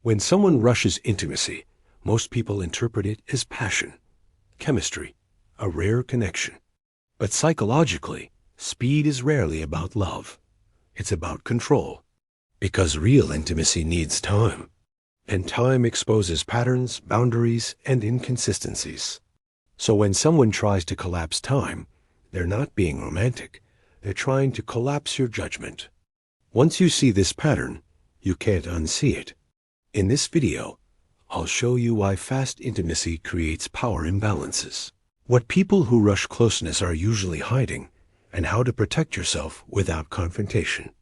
When someone rushes intimacy, most people interpret it as passion, chemistry, a rare connection. But psychologically, speed is rarely about love. It's about control. Because real intimacy needs time. And time exposes patterns, boundaries, and inconsistencies. So when someone tries to collapse time, they're not being romantic. They're trying to collapse your judgment. Once you see this pattern, you can't unsee it. In this video, I'll show you why fast intimacy creates power imbalances, what people who rush closeness are usually hiding, and how to protect yourself without confrontation.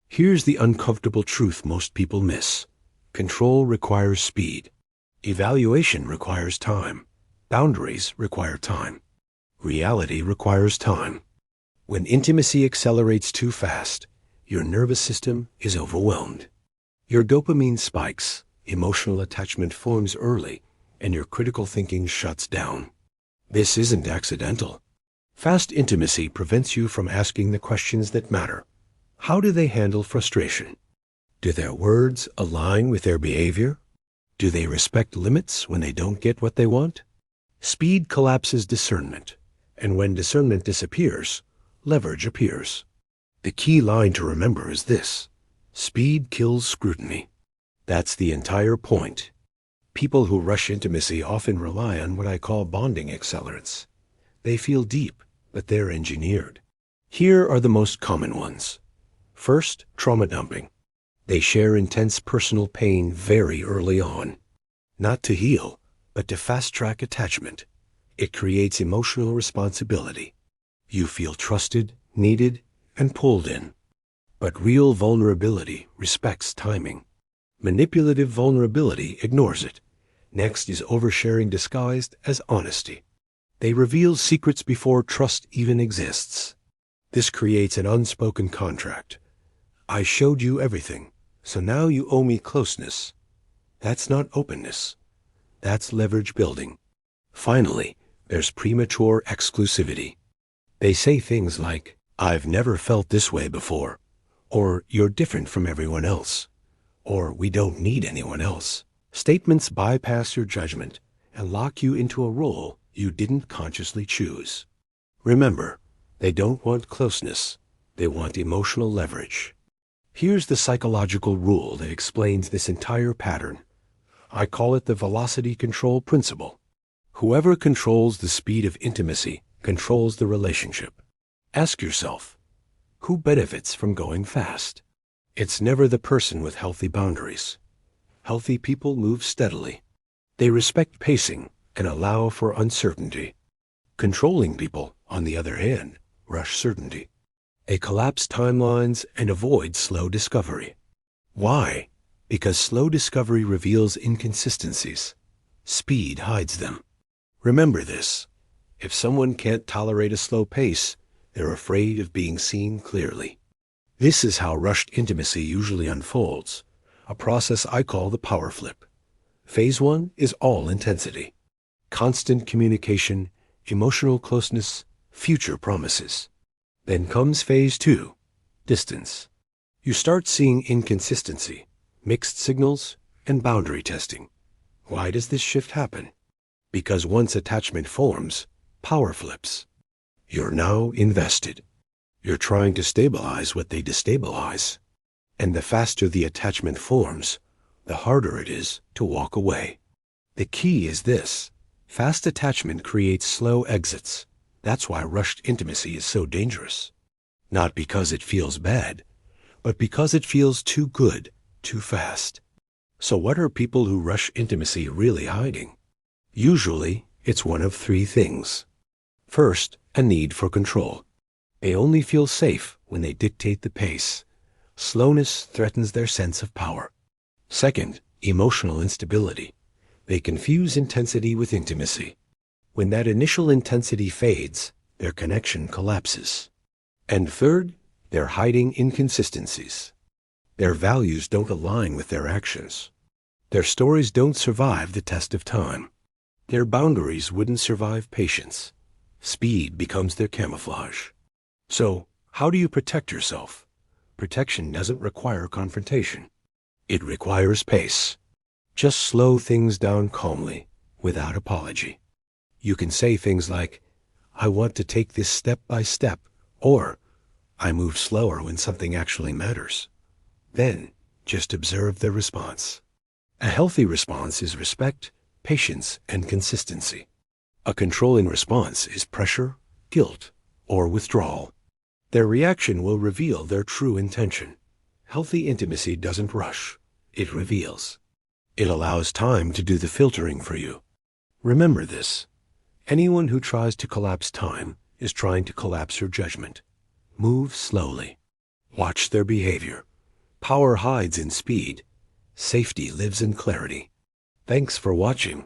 Here's the uncomfortable truth most people miss. Control requires speed. Evaluation requires time. Boundaries require time. Reality requires time. When intimacy accelerates too fast, your nervous system is overwhelmed. Your dopamine spikes, emotional attachment forms early, and your critical thinking shuts down. This isn't accidental. Fast intimacy prevents you from asking the questions that matter. How do they handle frustration? Do their words align with their behavior? Do they respect limits when they don't get what they want? Speed collapses discernment, and when discernment disappears, leverage appears. The key line to remember is this: speed kills scrutiny. That's the entire point. People who rush intimacy often rely on what I call bonding accelerants. They feel deep, but they're engineered. Here are the most common ones. First, trauma dumping. They share intense personal pain very early on. Not to heal, but to fast-track attachment. It creates emotional responsibility. You feel trusted, needed, and pulled in. But real vulnerability respects timing. Manipulative vulnerability ignores it. Next is oversharing disguised as honesty. They reveal secrets before trust even exists. This creates an unspoken contract. I showed you everything, so now you owe me closeness. That's not openness. That's leverage building. Finally, there's premature exclusivity. They say things like, "I've never felt this way before," or "You're different from everyone else," or "We don't need anyone else." Statements bypass your judgment and lock you into a role you didn't consciously choose. Remember, they don't want closeness. They want emotional leverage. Here's the psychological rule that explains this entire pattern. I call it the velocity control principle. Whoever controls the speed of intimacy controls the relationship. Ask yourself, who benefits from going fast? It's never the person with healthy boundaries. Healthy people move steadily. They respect pacing and allow for uncertainty. Controlling people, on the other hand, rush certainty. They collapse timelines and avoid slow discovery. Why? Because slow discovery reveals inconsistencies. Speed hides them. Remember this. If someone can't tolerate a slow pace, they're afraid of being seen clearly. This is how rushed intimacy usually unfolds, a process I call the power flip. Phase 1 is all intensity. Constant communication, emotional closeness, future promises. Then comes phase 2, distance. You start seeing inconsistency, mixed signals, and boundary testing. Why does this shift happen? Because once attachment forms, power flips. You're now invested. You're trying to stabilize what they destabilize. And the faster the attachment forms, the harder it is to walk away. The key is this: fast attachment creates slow exits. That's why rushed intimacy is so dangerous. Not because it feels bad, but because it feels too good, too fast. So what are people who rush intimacy really hiding? Usually, it's one of three things. First, a need for control. They only feel safe when they dictate the pace. Slowness threatens their sense of power. Second, emotional instability. They confuse intensity with intimacy. When that initial intensity fades, their connection collapses. And third, they're hiding inconsistencies. Their values don't align with their actions. Their stories don't survive the test of time. Their boundaries wouldn't survive patience. Speed becomes their camouflage. So, how do you protect yourself? Protection doesn't require confrontation. It requires pace. Just slow things down calmly, without apology. You can say things like, I want to take this step by step, or I move slower when something actually matters. Then, just observe their response. A healthy response is respect, patience, and consistency. A controlling response is pressure, guilt, or withdrawal. Their reaction will reveal their true intention. Healthy intimacy doesn't rush. It reveals. It allows time to do the filtering for you. Remember this. Anyone who tries to collapse time is trying to collapse your judgment. Move slowly. Watch their behavior. Power hides in speed. Safety lives in clarity. Thanks for watching.